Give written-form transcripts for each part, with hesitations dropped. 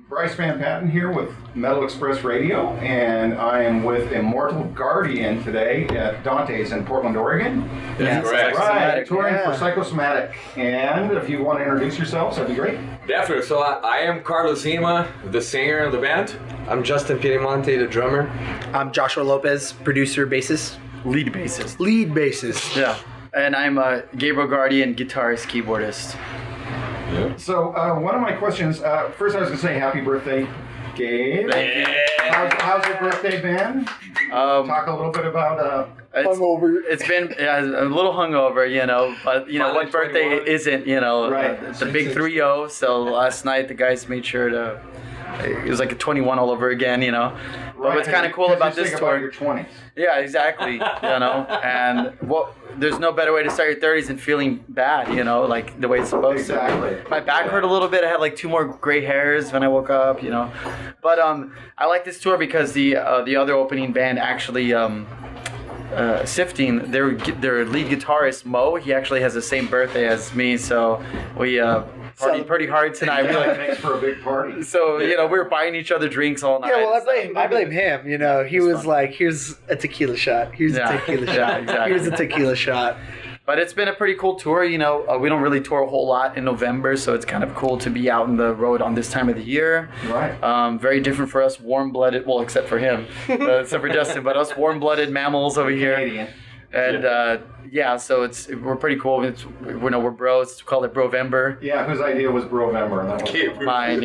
Bryce Van Patten here with Metal Express Radio, and I am with Immortal Guardian today at Dante's in Portland, Oregon. That's correct. Right, touring for Psychosomatic. And if you want to introduce yourselves, that'd be great. Definitely. So I am Carlos Zima, the singer of the band. I'm Justin Piedemonte, the drummer. I'm Joshua Lopez, producer, bassist. Lead bassist. Lead bassist. Yeah. And I'm Gabriel Guardian, guitarist, keyboardist. Yeah. So one of my questions, first I was going to say happy birthday, Gabe. How's your birthday been? Talk a little bit about... Hungover. It's been a little hungover, but what birthday 21. isn't, Right. the big 3-0. So last night the guys made sure to, it was like a 21 all over again, But what's kind of cool about this tour. About your 20s. Yeah, exactly, and there's no better way to start your 30s than feeling bad, like the way it's supposed Exactly. to. My back hurt a little bit. I had like 2 more gray hairs when I woke up, But I like this tour because the other opening band actually Sifting, their lead guitarist Mo, he actually has the same birthday as me, so we partied pretty hard tonight. That makes for a big party. So we were buying each other drinks all night. Yeah, well, I blame him. He was like, "Here's a tequila shot. Here's a tequila shot. Exactly. Here's a tequila shot." But it's been a pretty cool tour. We don't really tour a whole lot in November, so it's kind of cool to be out on the road on this time of the year. Right. Very different for us warm-blooded, well, except for him, except for Justin, but us warm-blooded mammals over here. Canadian. And so we're pretty cool. We're bros. It's called it Brovember. Yeah, whose idea was Brovember? And that was Mine,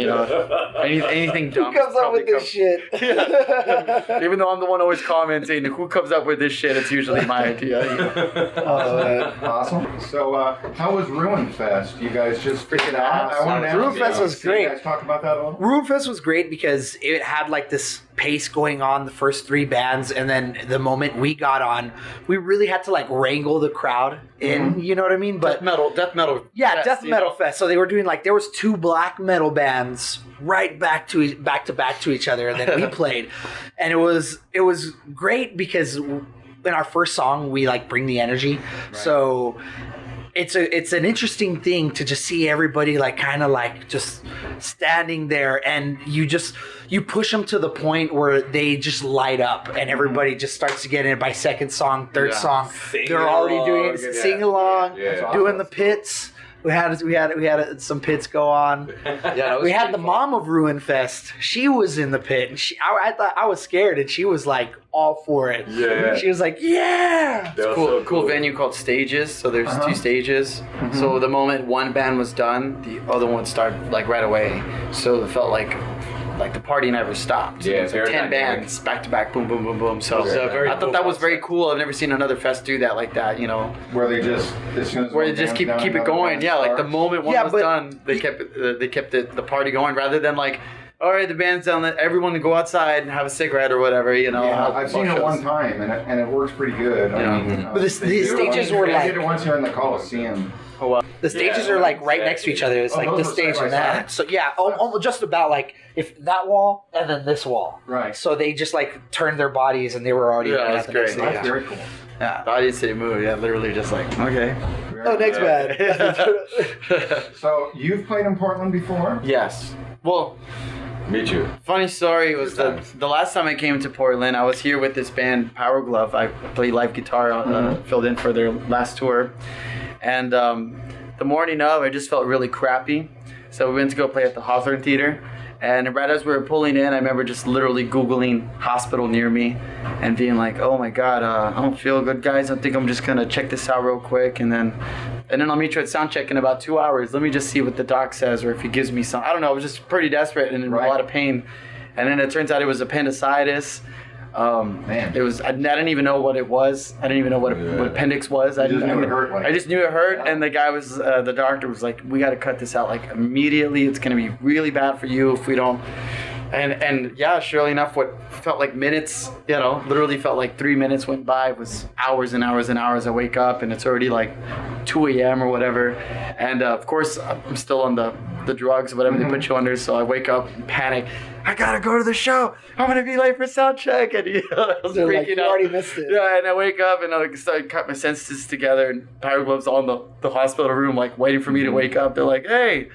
anything dumb. Who comes up with this shit? Even though I'm the one always commenting, who comes up with this shit? It's usually my idea. Awesome. So, how was Ruin Fest? You guys just figured it out? I wanted to ask Ruin you, Fest was can great. You guys talk about that a little? Ruin Fest was great because it had like this pace going on, the first 3 bands, and then the moment we got on, we really had to like wrangle the crowd in, you know what I mean? But death metal. yeah, fest, death metal fest. So they were doing there was 2 black metal bands right back to back to each other, and then we played, and it was great because in our first song we bring the energy, so. It's an interesting thing to just see everybody just standing there, and you push them to the point where they just light up, and everybody just starts to get in by second song, third song. They're already doing sing along, doing the pits. We had some pits go on. Yeah, we had the mom of Ruin Fest. She was in the pit, and I thought I was scared, and she was all for it. Yeah. She was like, "Yeah." It's a cool venue called Stages. So there's 2 stages. So the moment one band was done, the other one started right away. So it felt like the party never stopped. Yeah, It was 10 bands back to back, boom, boom, boom, boom. So I thought that was very cool. I've never seen another fest do that like that. Where they just, as soon as Where one they just band's keep done, it another going. band Yeah, the starts. moment one was done, they kept the party going rather than all right, the band's done. Let everyone go outside and have a cigarette or whatever. Yeah, I've seen it one time, and it works pretty good. I mean, But the stages were I did it once here in the Coliseum. The stages are right next to each other. It's those this were stage side and by that. side? So yeah, almost just about if that wall and then this wall. Right. So they just turned their bodies and they were already Yeah, at that's the next great. stage. That's very cool. Yeah. The audience didn't move. Yeah, literally just okay. Oh, next band. So you've played in Portland before? Yes. Well, Me too. funny story was the last time I came to Portland, I was here with this band, Power Glove. I played live guitar, filled in for their last tour. And the morning of, I just felt really crappy. So we went to go play at the Hawthorne Theater. And right as we were pulling in, I remember just literally Googling hospital near me and being like, oh my God, I don't feel good, guys. I think I'm just going to check this out real quick. And then I'll meet you at sound check in about 2 hours. Let me just see what the doc says or if he gives me some. I don't know. I was just pretty desperate and in a lot of pain. And then it turns out it was appendicitis. Man. It was. I didn't even know what it was. I didn't even know what appendix was. I just knew it hurt, I just knew it hurt, and the guy was the doctor was like, "We got to cut this out immediately. It's gonna be really bad for you if we don't." And yeah, surely enough, what felt like minutes, literally felt like 3 minutes went by. It was hours and hours and hours. I wake up and it's already 2 a.m. or whatever. And of course, I'm still on the drugs or whatever they put you under. So I wake up and panic. I gotta go to the show. I'm gonna be late for sound check. And I was They're freaking you out. already missed it. Yeah, and I wake up and I start cut my senses together. And Power Glove's on the hospital room, waiting for me to wake up. They're like, "Hey,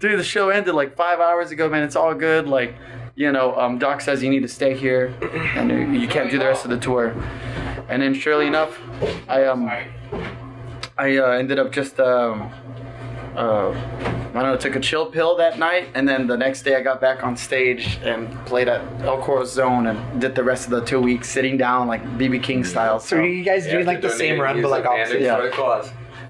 dude, the show ended like 5 hours ago, man. It's all good. Like, Doc says you need to stay here, and you can't do the rest of the tour. And then, surely enough, I ended up just I don't know, took a chill pill that night, and then the next day I got back on stage and played at El Corazon and did the rest of the 2 weeks sitting down like BB King style. So are you guys doing like the same run, but like opposite? Yeah.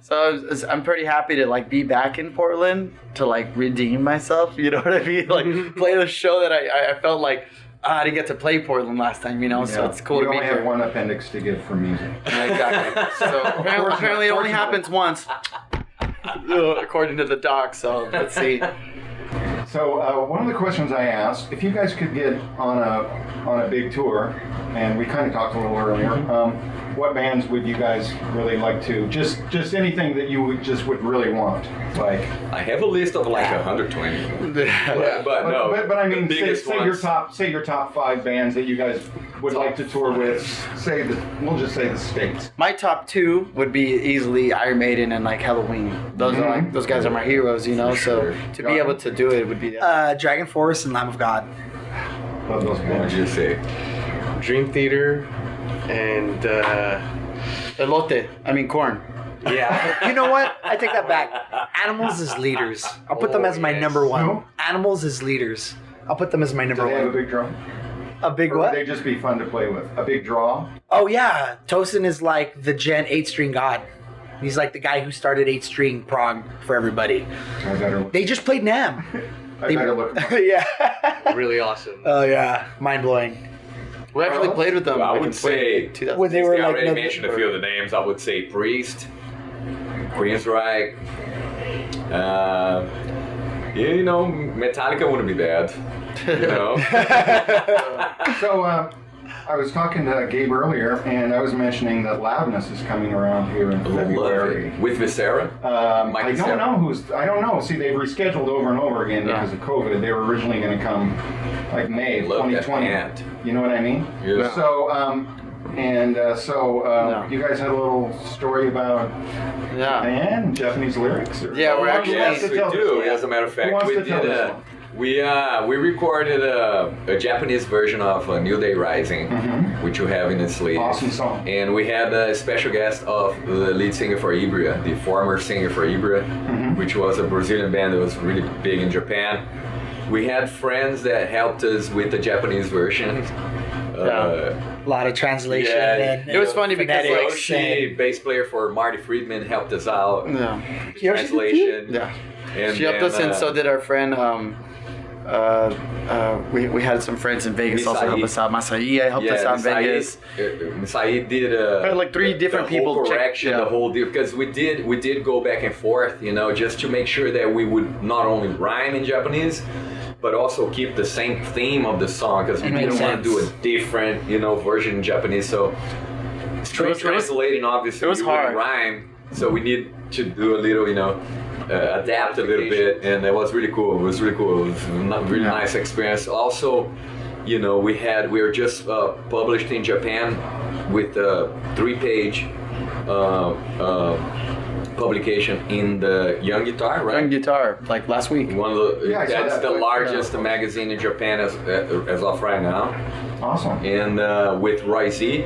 So I'm pretty happy to like be back in Portland to like redeem myself. You know what I mean? Like play the show that I felt like I didn't get to play Portland last time. So it's cool to be here. You only have one appendix to give for music. Yeah, exactly. So apparently it only happens once. According to the doc, so let's see. So one of the questions I asked, if you guys could get on a big tour, and we kind of talked a little earlier, what bands would you guys really like to? Just anything that you would really want, like. I have a list of like 120. But I mean, say your top 5 bands that you guys would like to tour with. We'll just say the States. My top 2 would be easily Iron Maiden and like Halloween. Those are like those guys are my heroes, So to be able to do it would be Dragon Force and Lamb of God. Love those What bands. would you say? Dream Theater and Elote. I mean corn. yeah. You know what? I take that back. Animals as leaders. I'll put them as my number one. Who? Animals as leaders. I'll put them as my Do number they have a one. big drum? A big Or what? would they just be fun to play with? A big draw? Oh yeah, Tosin is like the Gen 8-string god. He's like the guy who started 8-string prog for everybody. I better look. They just played NAMM. I better look. Yeah. Really awesome. Oh yeah, mind blowing. We actually played with them. I like, would in say 2000. When they were I like already mentioned a few of the names. I would say Priest, Queensryche. Metallica wouldn't be bad. So I was talking to Gabe earlier, and I was mentioning that Loudness is coming around here in February. With Viscera? I don't know. See, they've rescheduled over and over again because of COVID. They were originally going to come like May of Love that 2020. band. You know what I mean? Yeah. So, you guys had a little story about band, Japanese lyrics? Or? Yeah, we're actually- Yes, we do. As a matter of fact, wants we to tell did this one? we recorded a Japanese version of New Day Rising, which you have in its sleeve. Awesome song. And we had a special guest of the lead singer for Ibria, the former singer for Ibria, which was a Brazilian band that was really big in Japan. We had friends that helped us with the Japanese version. A lot of translation. Yeah, and it was funny because, like, phonetics Yoshi, bass player for Marty Friedman, helped us out. Yeah. With translation. Yeah. And She helped us, and so did our friend. We had some friends in Vegas also help us out. Masai helped us out in Vegas. Masai did Had like 3 different the whole people check- correction, the whole deal, because we did go back and forth, just to make sure that we would not only rhyme in Japanese, but also keep the same theme of the song, because we It didn't makes want to do a sense. different, version in Japanese. So straight translating, obviously, it was we wouldn't hard. rhyme, so we need to do a little, adapt a little bit, and it was really cool. It was a really nice experience. Also, we were just published in Japan with a 3-page publication in the Young Guitar, right? Young Guitar, like last week. One of the Yeah, I saw that's that. the largest magazine in Japan as of right now. Awesome. And with Roy Z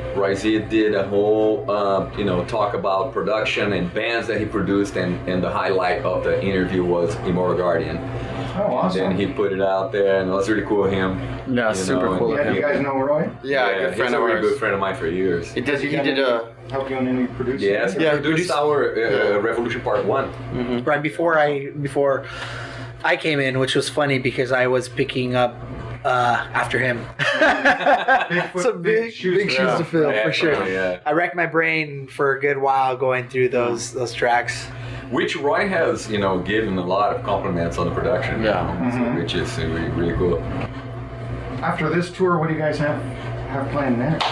did a whole talk about production and bands that he produced, and the highlight of the interview was Immortal Guardian. Oh, awesome. And he put it out there, and it was really cool of him. Yeah, super cool of Yeah, do him. you guys know Roy? Yeah, good he's friend a of really ours. good friend of mine for years. He did help you in any producing? Yes, he Yeah, produced produced- our Revolution Part 1. Right before I came in, which was funny because I was picking up after him. Some big shoes to fill Yeah, for sure. yeah. I racked my brain for a good while going through those tracks. Which Roy has, given a lot of compliments on the production. Which is really cool. After this tour, what do you guys have planned next?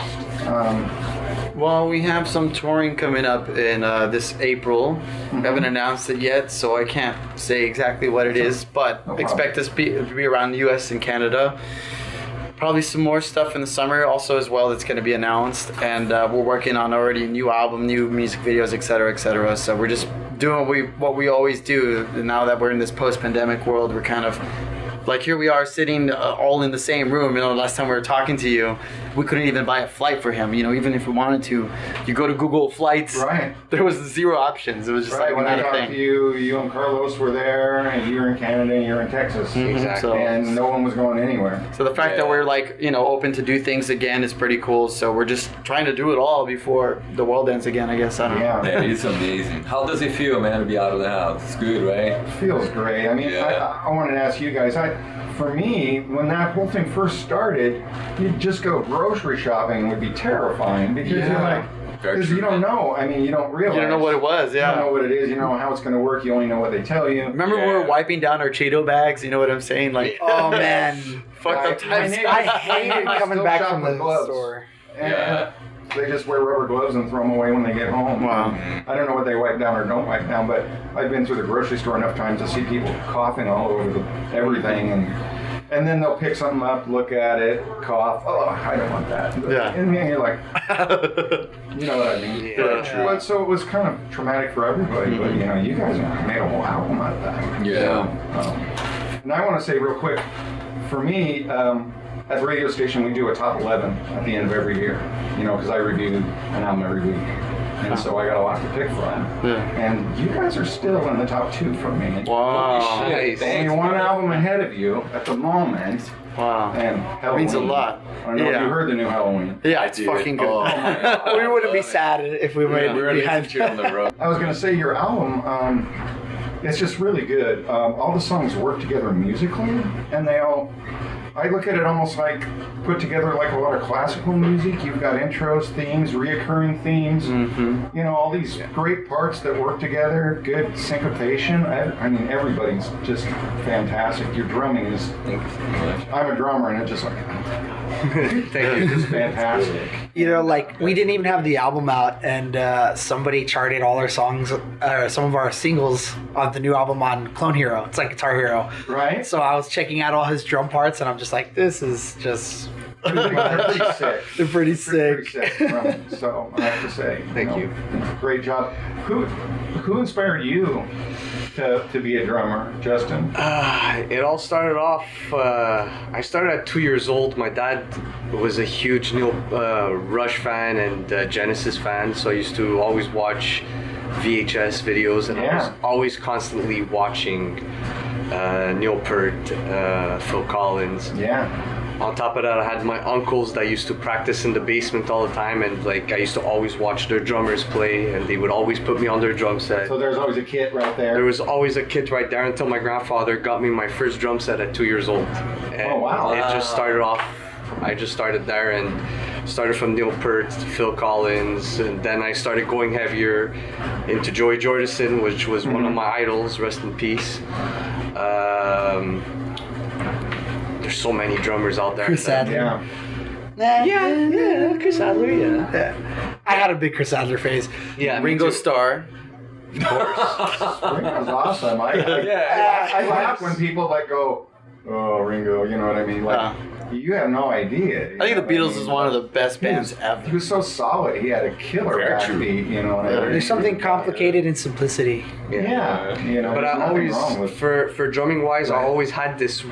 Well, we have some touring coming up in this April. We haven't announced it yet, so I can't say exactly what it is, but No expect us to be around the US and Canada. Probably some more stuff in the summer also as well that's going to be announced, and we're working on already a new album, new music videos, etc., etc. So we're just doing what we always do. Now that we're in this post-pandemic world, we're kind of like, here we are sitting all in the same room. Last time we were talking to you, we couldn't even buy a flight for him. Even if we wanted to, you go to Google Flights. Right. There was 0 options. It was just Right, when I not a talked thing. to you and Carlos were there, and you're in Canada and you're in Texas. Exactly. So- And no one was going anywhere. So the fact that we're open to do things again is pretty cool. So we're just trying to do it all before the world ends again, I guess. I don't know. Yeah. Man, it's amazing. How does it feel, man, to be out of the house? It's good, right? Feels great. I mean, Yeah. I wanted to ask you guys. For me, when that whole thing first started, you'd just go grocery shopping would be terrifying because you're like, Very because true, you don't man. know. I mean, you don't realize. You don't know what it was, You don't know yeah. what it is. You don't know how it's going to work. You only know what they tell you. Remember we were Yeah. wiping down our Cheeto bags? You know what I'm saying? Like, Oh man, fucked up My times. neighbor- I hated I coming still back shop from with the gloves. store. And Yeah. they just wear rubber gloves and throw them away when they get home. Wow. I don't know what they wipe down or don't wipe down, but I've been through the grocery store enough times to see people coughing all over everything, and then they'll pick something up, look at it, cough. Oh, I don't want that. Yeah. And then you're like, you know what I mean? Yeah. But so it was kind of traumatic for everybody. But you guys made a whole album out of that. Yeah. And I want to say real quick, for me, at the radio station, we do a top 11 at the end of every year, because I review an album every week. And so I got a lot to pick from. Yeah. And you guys are still in the top 2 for me. Wow. Nice. Only one album ahead of you at the moment. Wow. And That means a Halloween. lot. I don't know if you heard the new Halloween. Yeah, it's did. fucking good. Oh, my God. We wouldn't be sad if we went We're behind. listening to you on the road. I was going to say your album, it's just really good. All the songs work together musically, and I look at it almost like put together like a lot of classical music. You've got intros, themes, reoccurring themes. Mm-hmm. All these great parts that work together, good syncopation. I mean, everybody's just fantastic. Your drumming is, Thank you so much. I'm a drummer, and it's just like, Thank you. it's just fantastic. Like we didn't even have the album out, and somebody charted all our songs, some of our singles on the new album on Clone Hero. It's like Guitar Hero. Right? So I was checking out all his drum parts, and I'm just like, this is just. They're pretty sick. They're pretty Pretty sick. sick drumming. So I have to say, Thank you. Great job. Who inspired you to be a drummer, Justin? It all started off. I started at 2 years old. My dad was a huge Neil Rush fan and Genesis fan, so I used to always watch VHS videos, and I was always constantly watching Neil Peart, Phil Collins. Yeah. On top of that, I had my uncles that used to practice in the basement all the time, and I used to always watch their drummers play, and they would always put me on their drum set. So there's always a kit right there. There was always a kit right there until my grandfather got me my first drum set at 2 years old. And Oh, wow. It just started off. I just started there and started from Neil Peart to Phil Collins, and then I started going heavier into Joey Jordison, which was one of my idols. Rest in peace. There's so many drummers out there. Chris that- Adler. Yeah. Yeah, Chris Adler, yeah. I had a big Chris Adler phase. Yeah, me Ringo too. Starr. Ringo's awesome. I laugh when people go, oh, Ringo, you know what I mean? You have no idea. I think the Beatles is one of the best bands He ever. was so solid. He had a killer Very true. backbeat, you know. There's something complicated in simplicity. Yeah, But there's I nothing always, wrong with for drumming wise, I Right. always had this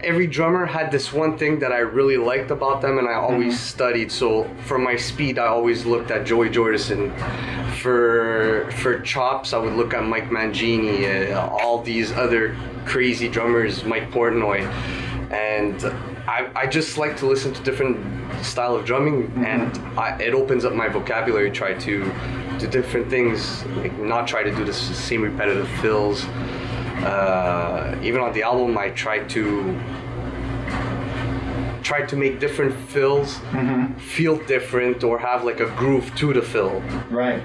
every drummer had this one thing that I really liked about them, and I always studied. So for my speed, I always looked at Joey Jordison. For chops, I would look at Mike Mangini, all these other crazy drummers, Mike Portnoy, and I just like to listen to different style of drumming, and it opens up my vocabulary. Try to do different things, not try to do the same repetitive fills. Even on the album, I tried to make different fills feel different or have a groove to the fill. right.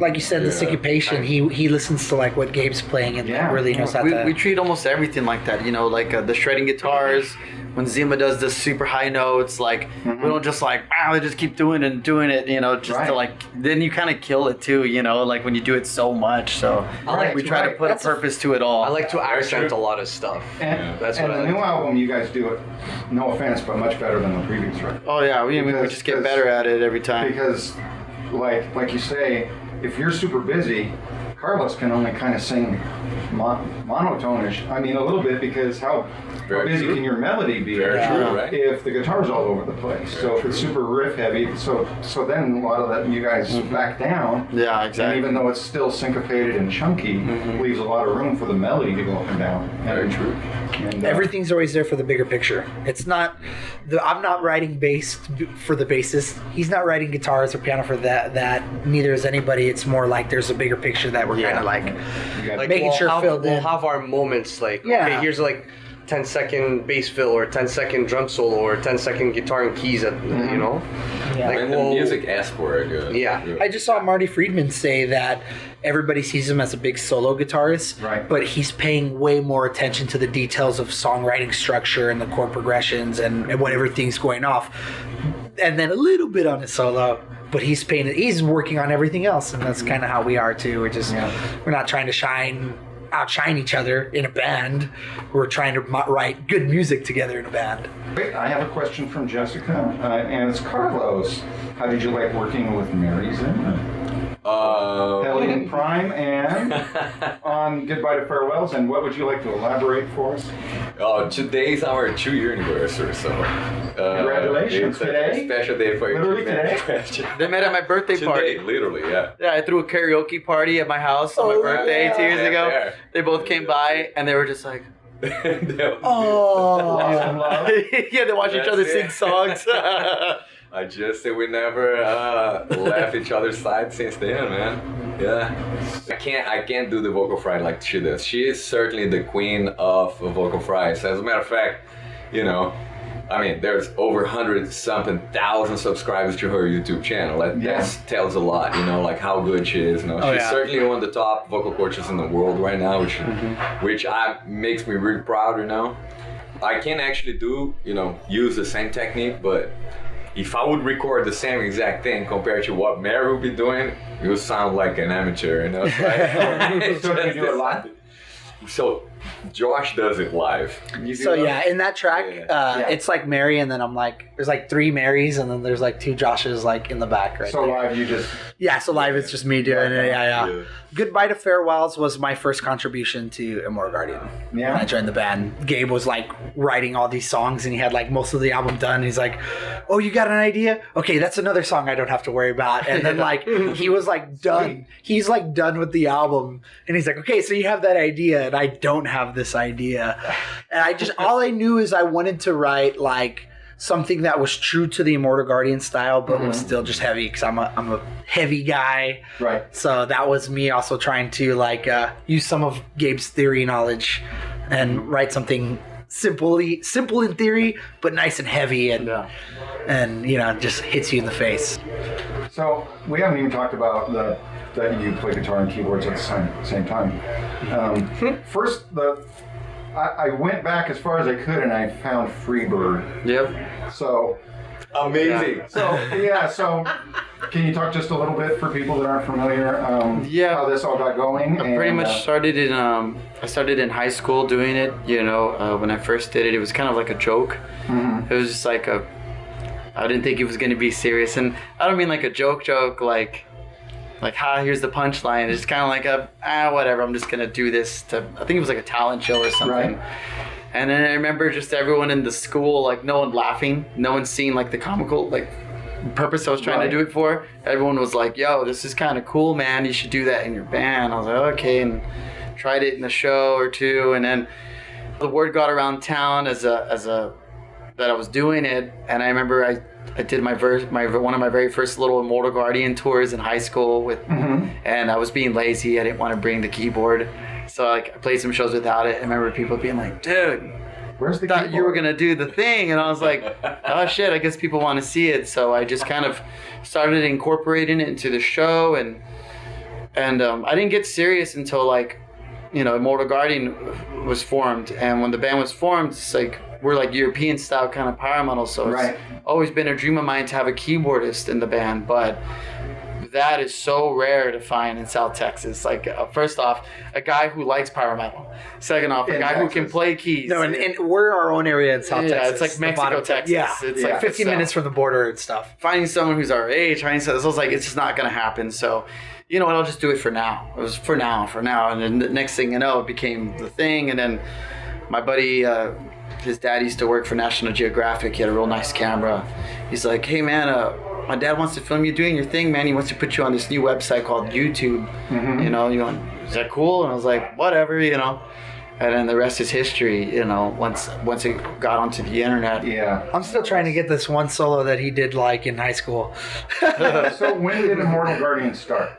Like you said, the syncopation. He listens to what Gabe's playing and Yeah. really knows how to. We treat almost everything like that, the shredding guitars. When Zima does the super high notes, we don't just they just keep doing it, just to Right. then you kind of kill it too, when you do it so much. So we try to put a purpose to it all. I like to accent a lot of stuff. And, That's and what the I like. new album, you guys do it, no offense, but much better than the previous record. Oh yeah, we Because- just get better at it every time. Because, like you say, if you're super busy, Carlos can only kind of sing monotone-ish. I mean, a little bit, because how Very busy true. can your melody be Very true, right? if the guitar's all over the place? So if it's super riff heavy, so then a lot of that you guys back down. Yeah, And exactly. even though it's still syncopated and chunky, leaves a lot of room for the melody to go up and down. Very true. And, Everything's always there for the bigger picture. It's not I'm not writing bass for the bassist. He's not writing guitars or piano for that. Neither is anybody. It's more like there's a bigger picture that we're kind of like you guys- Like making sure filled we'll in. have our moments like, Yeah. okay, here's like 10-second bass fill or 10-second drum solo or 10-second guitar and keys at, you know? Yeah. Like, And the well, music asks for it. Yeah. I just saw Marty Friedman say that everybody sees him as a big solo guitarist, Right. but he's paying way more attention to the details of songwriting structure and the chord progressions and when everything's going off, and then a little bit on his solo. But he's working on everything else, and that's kind of how we are too. We're not trying to outshine each other in a band. We're trying to write good music together in a band. Wait, I have a question from Jessica, and it's Carlos. How did you like working with Mary Zimmer? Hellion Prime and on Goodbye to Farewells, and what would you like to elaborate for us? Today's our 2-year anniversary, so Congratulations, it's a today? special day for you. Literally today? They met at my birthday party. Today, literally, yeah. Yeah, I threw a karaoke party at my house on my Oh, birthday yeah. 2 years Yeah, ago. there. They both came by and they were just like, Oh, Lost in love? yeah, they watch each That's other it. sing songs. I just say we never left each other's side since then, man. Yeah. I can't do the vocal fry like she does. She is certainly the queen of vocal fries. As a matter of fact, you know, I mean, there's over 100-something thousand subscribers to her YouTube channel. That tells a lot, you know, like how good she is. You know, she's certainly one of the top vocal coaches in the world right now, which makes me really proud. You know, I can actually use the same technique, but if I would record the same exact thing compared to what Mary would be doing, it would sound like an amateur. You know, So do you do it live? So Josh does it live. So yeah, in that track, Yeah. it's like Mary, and then I'm like, there's like 3 Marys, and then there's like 2 Joshes like in the back right So there. live, you just Yeah, so live it's just me doing it. Yeah. Yeah. Goodbye to Farewells was my first contribution to Immortal Guardian. Yeah. When I joined the band, Gabe was like writing all these songs, and he had like most of the album done. He's like, "Oh, you got an idea? Okay, that's another song I don't have to worry about." And then like he was like done. He's like done with the album, and he's like, "Okay, so you have that idea, and I don't have this idea." And I just all I knew is I wanted to write like something that was true to the Immortal Guardian style, but was still just heavy, because I'm a heavy guy. right. So that was me also trying to like use some of Gabe's theory knowledge and write something simple in theory, but nice and heavy, and just hits you in the face. So we haven't even talked about that you play guitar and keyboards at the same time. First, I went back as far as I could, and I found Freebird. Yep. So Amazing. So can you talk just a little bit for people that aren't familiar? Yeah. How this all got going? I pretty much started in I started in high school doing it. You know, when I first did it, it was kind of like a joke. It was just like I didn't think it was going to be serious, and I don't mean like a joke like here's the punchline. It's kind of like whatever. I'm just gonna do this I think it was like a talent show or something. Right. And then I remember just everyone in the school, like no one laughing, no one seeing like the comical purpose I was trying to do it for. Everyone was like, "Yo, this is kind of cool, man. You should do that in your band." I was like, "Okay," and tried it in a show or two, and then the word got around town that I was doing it. And I remember I did one of my very first little Immortal Guardian tours in high school with, and I was being lazy. I didn't want to bring the keyboard, so I played some shows without it. I remember people being like, "Dude, Where's the thought keyboard? you were gonna do the thing," and I was like, "Oh shit, I guess people want to see it." So I just kind of started incorporating it into the show, and I didn't get serious until Immortal Guardian was formed. And when the band was formed, it's like we're like European style kind of power metal, so it's always been a dream of mine to have a keyboardist in the band, but that is so rare to find in South Texas. Like, first off, a guy who likes power metal. Second off, a guy who can play keys. No, and we're our own area in South Texas. Yeah, it's like the Mexico, bottom- Texas. Yeah, It's like like 15 so. minutes from the border and stuff. Finding someone who's our age, so I was like, it's just not going to happen. So you know what, I'll just do it for now. It was for now. And then the next thing you know, it became the thing. And then my buddy, his dad used to work for National Geographic. He had a real nice camera. He's like, hey man, my dad wants to film you doing your thing, man. He wants to put you on this new website called YouTube. You know, is that cool? And I was like, whatever, you know. And then the rest is history, you know, once it got onto the internet. Yeah. I'm still trying to get this one solo that he did like in high school. So when did Immortal Guardian start?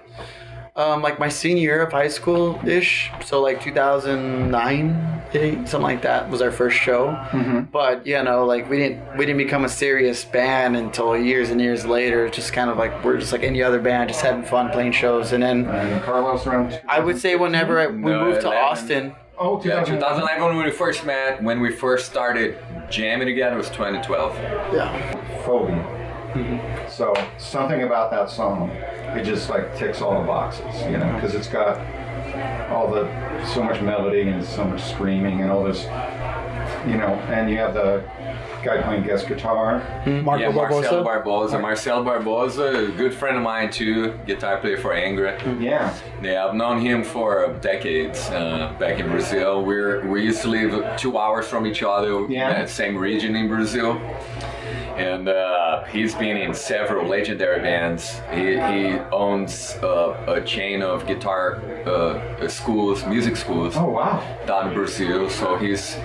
Like my senior year of high school-ish, so like 2009, something like that was our first show. But you know, like we didn't become a serious band until years and years later. Just kind of like we're just like any other band, just having fun playing shows. And then Carlos around. I would say whenever we moved to 11. Austin. Oh, Yeah, 2011. 2011 when we first met, when we first started jamming together was 2012. Yeah. Phobia. So something about that song, it just like ticks all the boxes, you know, because it's got so much melody and so much screaming and all this, you know, and you have the guy playing guest guitar. Marco Marcel Barbosa. Marcel Barbosa, a good friend of mine too, guitar player for Angra. Yeah. Yeah, I've known him for decades back in Brazil. We used to live 2 hours from each other in that same region in Brazil. And he's been in several legendary bands. He owns a chain of guitar schools, music schools. Oh wow. Down in Brazil. So he's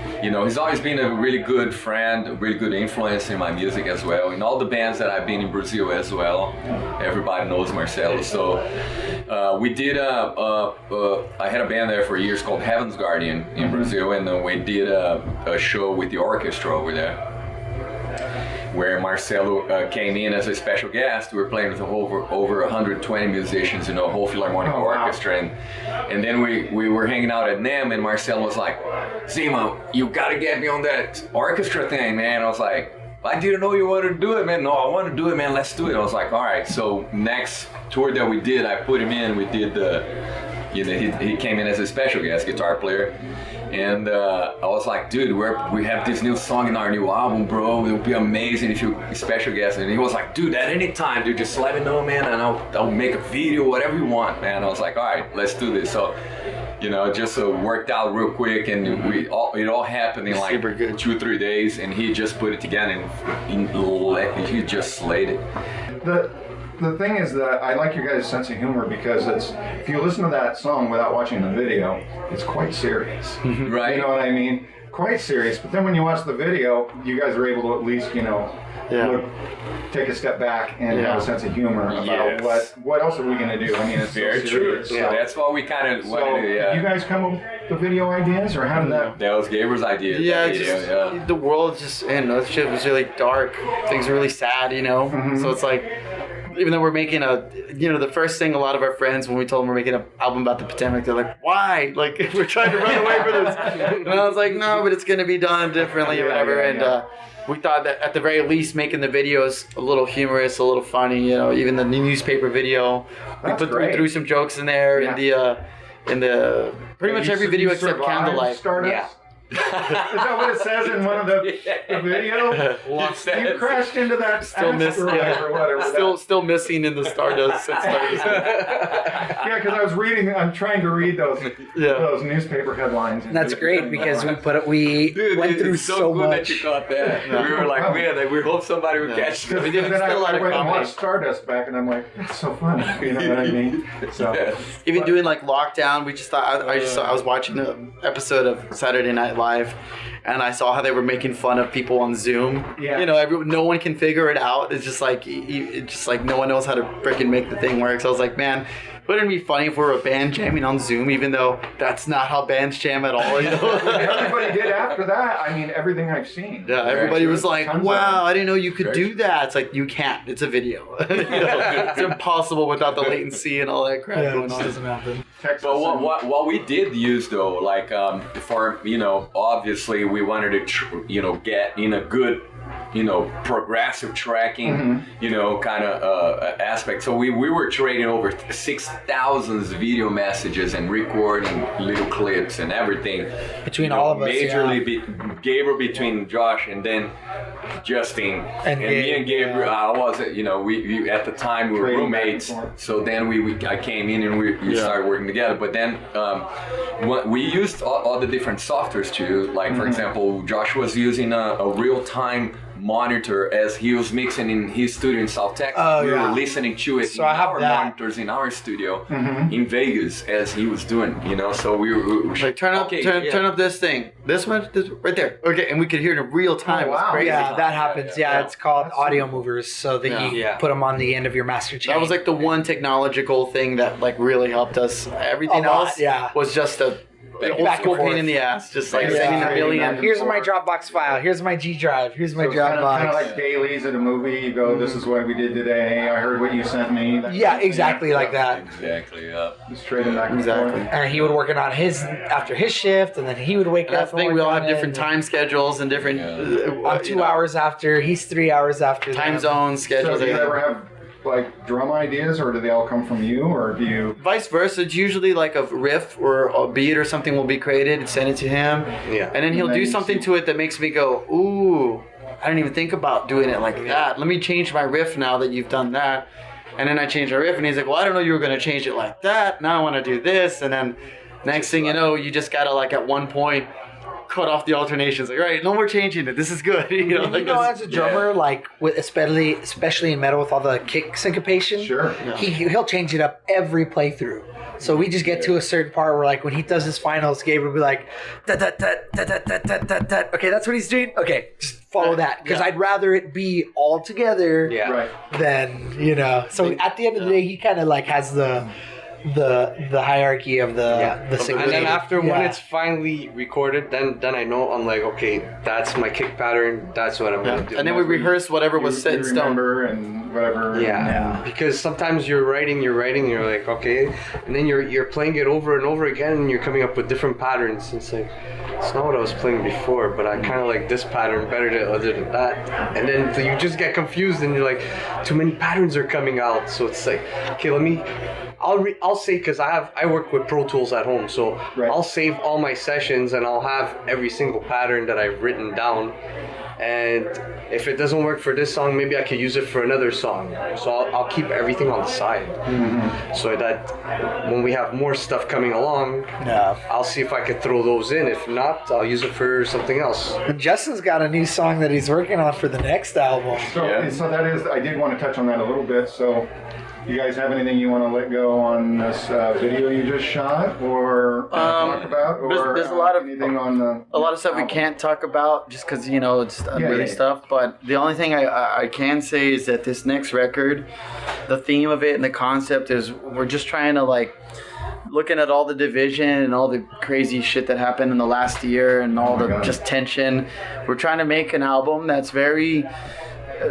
always been a really good friend, a really good influence in my music as well. In all the bands that I've been in Brazil as well, everybody knows Marcelo. So we did I had a band there for years called Heaven's Guardian in Brazil, and we did a show with the orchestra over there, where Marcelo came in as a special guest. We were playing with over 120 musicians, you know, whole Philharmonic Orchestra. And then we were hanging out at NEM, and Marcelo was like, Zima, you gotta get me on that orchestra thing, man. I was like, I didn't know you wanted to do it, man. No, I want to do it, man. Let's do it. I was like, all right. So next tour that we did, I put him in. We did he came in as a special guest guitar player. And I was like, dude, we have this new song in our new album, bro. It would be amazing if you special guest. And he was like, dude, at any time, dude, just let me know, man, and I'll make a video, whatever you want, man. I was like, all right, let's do this. So, you know, just worked out real quick, and it all happened in like 2-3 days, and he just put it together, and he just slayed it. The thing is that I like your guys' sense of humor, because if you listen to that song without watching the video, it's quite serious. Right. You know what I mean? Quite serious. But then when you watch the video, you guys are able to at least, you know, take a step back and have a sense of humor about what else are we going to do? I mean, it's very so true. serious. Yeah, that's what we kind of wanted to do. Did you guys come up with the video ideas, or how did that? That was Gabriel's idea. Yeah, the world just, and that shit was really dark. Things were really sad, you know? So it's like, even though we're making the first thing, a lot of our friends, when we told them we're making an album about the pandemic, they're like, why? Like, we're trying to run away from this. And I was like, no, but it's going to be done differently or whatever. And we thought that at the very least, making the videos a little humorous, a little funny, you know, even the newspaper video, we threw some jokes in there in the pretty much every video except Candlelight. Stardust? Is that what it says in one of the video? You crashed into that asteroid or whatever. Still missing in the Stardust. Yeah, because I was I'm trying to read those newspaper headlines. And that's great, because we went through so good much. that you caught that. We were like, man, we hope somebody would catch it. Then I went and watched Stardust back, and I'm like, that's so funny. You know what I mean? So even doing like lockdown, we just thought I was watching an episode of Saturday Night Live, and I saw how they were making fun of people on Zoom. Yeah. You know, no one can figure it out. It's just like no one knows how to freaking make the thing work. So I was like, man, wouldn't it be funny if we were a band jamming on Zoom, even though that's not how bands jam at all, you know? Everybody did after that. I mean, everything I've seen. Yeah, everybody was like, wow, I didn't know you could do that. It's like, you can't. It's a video. You know, it's impossible without the latency and all that crap going on. It doesn't happen. But what we did use, though, like for, you know, obviously we wanted to, get in a good progressive tracking, kind of aspect. So we were trading over 6,000 video messages and recording little clips and everything. Between all of us, majorly Gabriel between Josh and then Justin and me and Gabriel. I was, we at the time we were roommates. So then I came in and we started working together. But then we used all the different softwares too. Like for example, Josh was using a real-time monitor as he was mixing in his studio in South Texas. We were listening to it in our monitors in our studio in Vegas as he was doing, so we were like turn up this thing, this one, this right there, okay, and we could hear it in real time. Oh, wow. It was crazy. Yeah, that happens. Yeah, it's called audio movers, so that you put them on the end of your master chain. That was like the one technological thing that like really helped us. Everything else was just a old school pain in the ass, just like sending a million. Here's my Dropbox file. Here's my G drive. Here's my Dropbox. Kind of like dailies at a movie. You go, this is what we did today. I heard what you sent me. Yeah, exactly like that. Exactly. Yeah. Just trading back and forth. And he would work it on after his shift, and then he would wake up. That's the thing. We all have different time schedules and different. I'm 2 hours after. He's 3 hours after. Time zone schedules. So do you ever have like drum ideas, or do they all come from you, or do you? Vice versa. It's usually like a riff or a beat or something will be created and send it to him. Yeah. And then he'll do something to it that makes me go, ooh, I didn't even think about doing it like that. Let me change my riff now that you've done that. And then I change my riff, and he's like, well, I don't know you were going to change it like that. Now I want to do this. And then next thing you know, you just got to like at one point cut off the alternations. Like, right, no more changing it. This is good. As a drummer, like with especially in metal with all the kick syncopation, he'll change it up every playthrough. So we just get to a certain part where, like, when he does his finals, Gabe will be like, da da da da da da da da da. Okay, that's what he's doing. Okay, just follow that, because I'd rather it be all together than So at the end of the day, he kind of like has the hierarchy of the syncopation. And then after when it's finally recorded, then I know, I'm like, okay, that's my kick pattern, that's what I'm gonna do. And then we rehearse whatever was set in stone. And whatever. Because sometimes you're writing, and you're like, okay, and then you're playing it over and over again, and you're coming up with different patterns. It's like, it's not what I was playing before, but I kind of like this pattern better than other than that. And then you just get confused, and you're like, too many patterns are coming out. So it's like, okay, I'll say, because I work with Pro Tools at home, so I'll save all my sessions and I'll have every single pattern that I've written down. And if it doesn't work for this song, maybe I could use it for another song. So I'll keep everything on the side, so that when we have more stuff coming along, I'll see if I could throw those in. If not, I'll use it for something else. And Justin's got a new song that he's working on for the next album. So that is, I did want to touch on that a little bit. So you guys have anything you want to let go on this video you just shot, or talk about, or there's a lot of anything on the a lot of stuff we can't talk about just because it's unreleased stuff. But the only thing I can say is that this next record, the theme of it and the concept is we're just trying to like looking at all the division and all the crazy shit that happened in the last year and all just tension. We're trying to make an album that's very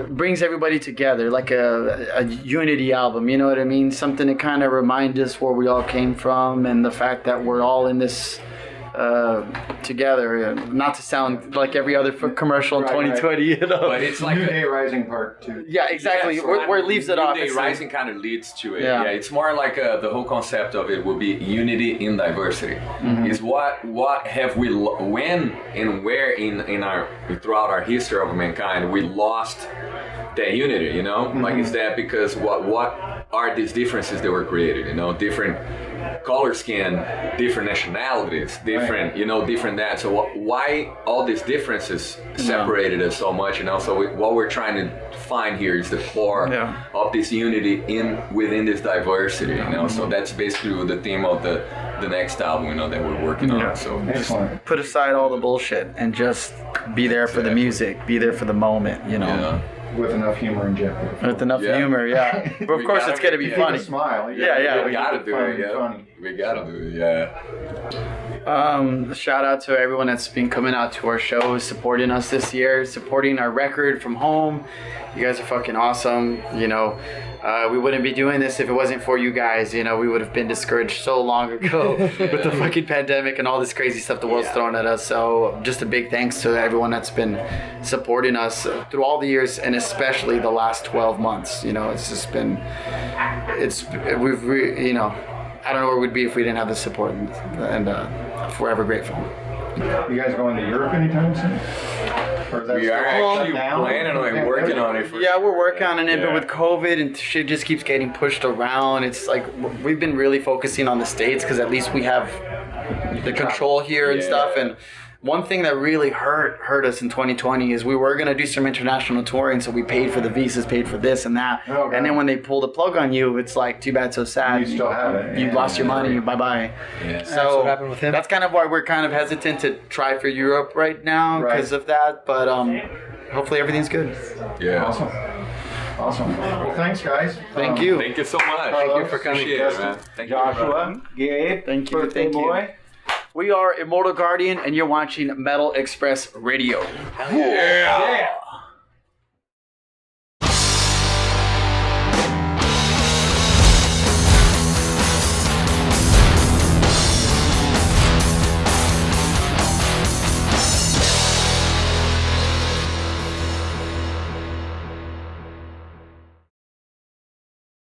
brings everybody together, like a unity album, you know what I mean? Something to kind of remind us where we all came from and the fact that we're all in this together. Not to sound like every other commercial in 2020, But it's like New Day Rising Part 2. Yeah, exactly. Where it leaves it off. New Day Rising kind of leads to it. Yeah, it's more like the whole concept of it will be unity in diversity. Is what have we when and where in our throughout our history of mankind we lost that unity? Like is that because what are these differences that were created? Different color skin, different nationalities, different different that. So why all these differences separated us so much? So what we're trying to find here is the core of this unity within this diversity. So that's basically the theme of the next album that we're working on. So Excellent. Put aside all the bullshit and just be there for the music, be there for the moment. With enough humor injected. With enough humor, But of course, it's gonna be funny. Smile. We gotta do it. Funny. We gotta do it. Shout out to everyone that's been coming out to our shows, supporting us this year, supporting our record from home. You guys are fucking awesome. we wouldn't be doing this if it wasn't for you guys. You know, we would have been discouraged so long ago with the fucking pandemic and all this crazy stuff the world's throwing at us. So just a big thanks to everyone that's been supporting us through all the years, and especially the last 12 months. You know, it's just been, you know, I don't know where we'd be if we didn't have the support, and forever grateful. You guys going to Europe anytime soon? Or is that We are still actually shut down? planning on it, working on it. Yeah, we're working on it, Yeah. but with COVID and shit just keeps getting pushed around. It's like we've been really focusing on the States because at least we have the control here and Yeah. stuff. And one thing that really hurt us in 2020 is we were gonna do some international touring, so we paid for the visas, paid for this and that. Okay. And then when they pull the plug on you, it's like too bad, so sad. You still have it. You Yeah. lost your money. Bye bye. Yeah. So That's what happened with him. That's kind of why we're kind of hesitant to try for Europe right now because Right. of that. But hopefully everything's good. Yeah. Awesome. Well, thanks, guys. Thank you. Thank you so much. Thank you for coming. Appreciate it, man. Thank you, Joshua, brother. Gabe, Thank you, birthday thank you. boy. We are Immortal Guardian, and you're watching Metal Express Radio. Yeah. Yeah.